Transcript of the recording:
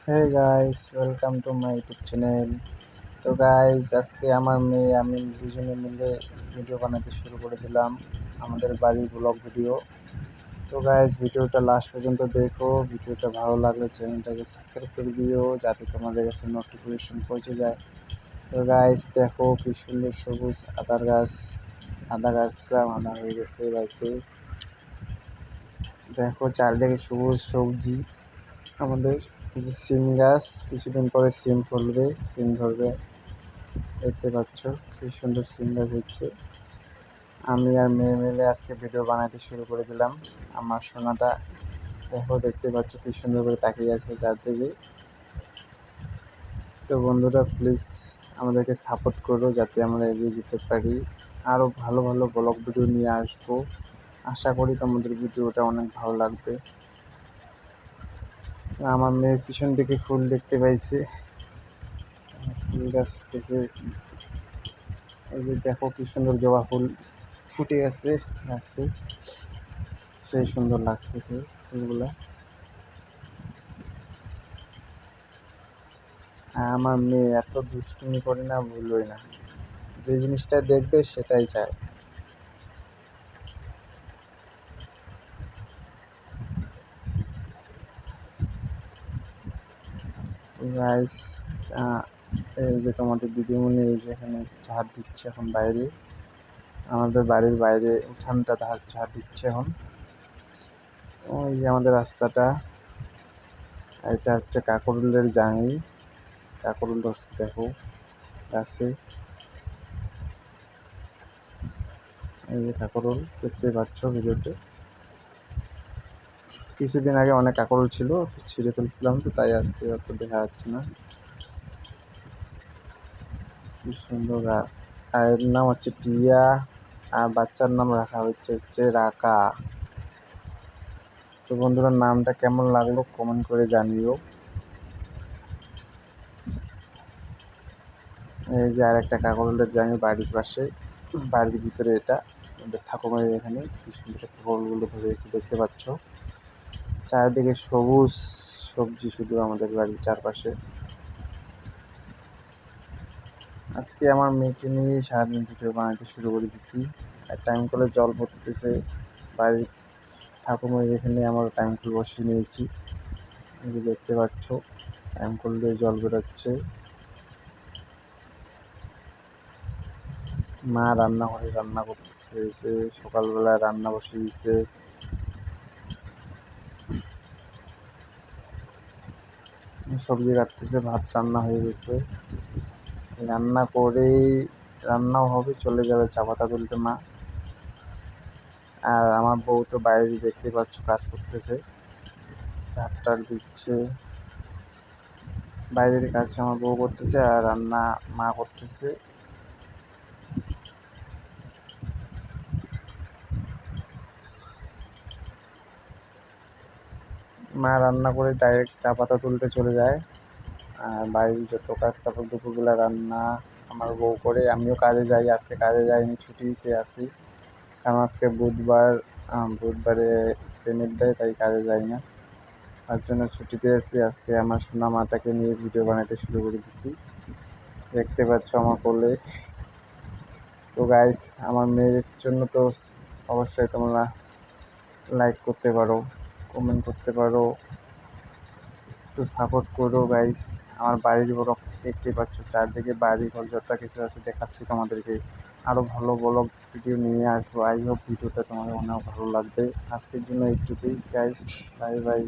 Hey guys, welcome to my YouTube channel. তো guys, আজকে আমার মেয়ে আমি দুজনে মিলে ভিডিও বানাতে শুরু করে দিলাম, আমাদের বাড়ির ব্লগ ভিডিও। তো গাইস, ভিডিওটা লাস্ট পর্যন্ত দেখো। ভিডিওটা ভালো লাগলে চ্যানেলটাকে সাবস্ক্রাইব করে দিও, যাতে তোমাদের কাছে নোটিফিকেশন পৌঁছে যায়। তো গাইস দেখো, কি সুন্দর সবুজ আদা গাছলাম, আদা হয়ে গেছে বাড়িতে। দেখো চারদিকে সবুজ সবজি। আমাদের এই যে সিম গাছ, কিছুদিন পরে সিম ফলবে, সিম ধরবে। দেখতে পাচ্ছ কি সুন্দর সিম গাছ হচ্ছে। আমি আর মেয়ে মিলে আজকে ভিডিও বানাতে শুরু করে দিলাম। আমার সোনাটা দেখো, দেখতে পাচ্ছ কি সুন্দর করে তাকিয়ে আছে চারদিকে। তো বন্ধুরা, প্লিজ আমাদেরকে সাপোর্ট করো, যাতে আমরা এগিয়ে যেতে পারি। আরও ভালো ভালো ব্লগ ভিডিও নিয়ে আসবো। আশা করি তোমাদের ভিডিওটা অনেক ভালো লাগবে। আমার মেয়ের পিছন দিকে ফুল দেখতে পাইছে, ফুল গাছ থেকে। এই যে দেখো কি সুন্দর জবা ফুল ফুটে আছে গাছে, সেই সুন্দর লাগতেছে ফুলগুলা। আমার মেয়ে এত দুষ্টুমি করে না, ভুলই না, যে জিনিসটা দেখবে সেটাই চায়। গাইস, এই যে তোমাদের দিদিমণি এই যে এখানে ঝাড় দিচ্ছে এখন বাইরে, আমাদের বাড়ির বাইরে উঠানটা ঝাড় দিচ্ছে এখন। ওই যে আমাদের রাস্তাটা, এটা হচ্ছে কাকরুলের জাঙি, কাকরুল ধরছে দেখো গাছে। এই যে কাকরুল দেখতে পাচ্ছ ভিডিওতে। কিছুদিন আগে অনেক কাকরুল ছিল, তো ছিঁড়ে ফেলছিলাম, তো তাই আজকে অত দেখা যাচ্ছে না। কি সুন্দর গাছ। আর এর নাম হচ্ছে টিয়া, আর বাচ্চার নাম রাখা হচ্ছে রাকা। তো বন্ধুরা, নামটা কেমন লাগলো কমেন্ট করে জানিও। এই যে আর একটা কাকরুলের জানি বাড়ির পাশে, বাড়ির ভিতরে। এটা আমাদের ঠাকুমার এখানে কি সুন্দর কাকরুলগুলো ধরেছে দেখতে পাচ্ছ। চারিদিকে সবুজ সবজি শুধু আমাদের বাড়ির চারপাশে। আজকে আমার মেয়েকে নিয়ে সারাদিন ভিডিও বানাতে শুরু করে দিছি। আর টাইম কলে জল পড়তেছে বাড়ির ঠাকুমার এখানে, আমার টাইম কল বসিয়ে নিয়েছি। এই যে দেখতে পাচ্ছ টাইম কল দিয়ে জল বেরোচ্ছে। মা রান্নাঘরে রান্না করতেছে, যে সকালবেলায় রান্না বসিয়ে দিছে। সবজি কাটতেছে, ভাত রান্না হয়ে গেছে। রান্না করেই রান্নাও হবে, চলে যাবে চা পাতা তুলতে মা। আর আমার বউ তো বাইরে দেখতে পাচ্ছ কাজ করতেছে, ঝাড়টার দিচ্ছে। বাইরের কাজ আমার বউ করতেছে, আর রান্না মা করতেছে। মা রান্না করে ডাইরেক্ট চা পাতা তুলতে চলে যায়। আর বাড়ির যত কাজ, তারপর দুপুরবেলা রান্না আমার বউ করে। আমিও কাজে যাই, আজকে কাজে যাইনি, ছুটিতে আছি, কারণ আজকে বুধবার। বুধবারে পেমেন্ট দেয়, তাই কাজে যাই না, তার জন্য ছুটিতে আছি। আজকে আমার সোনা মাটাকে নিয়ে ভিডিও বানাতে শুরু করে দিছি, দেখতে পাচ্ছ আমার কোলে। তো গাইস, আমার মেয়ের জন্য তো অবশ্যই তোমরা লাইক করতে পারো, কমেন্ট করতে পারো, একটু সাপোর্ট করো গাইস। আমার বাড়ির বড় দেখতে পাচ্ছ, চারদিকে বাড়ি ঘর যত কিছু আছে দেখাচ্ছি তোমাদেরকে। আরও ভালো ভালো ভিডিও নিয়ে আসবো। আই হোপ ভিডিওটা তোমাদের অনেক ভালো লাগবে। আজকের জন্য এইটুকুই গাইস, বাই বাই।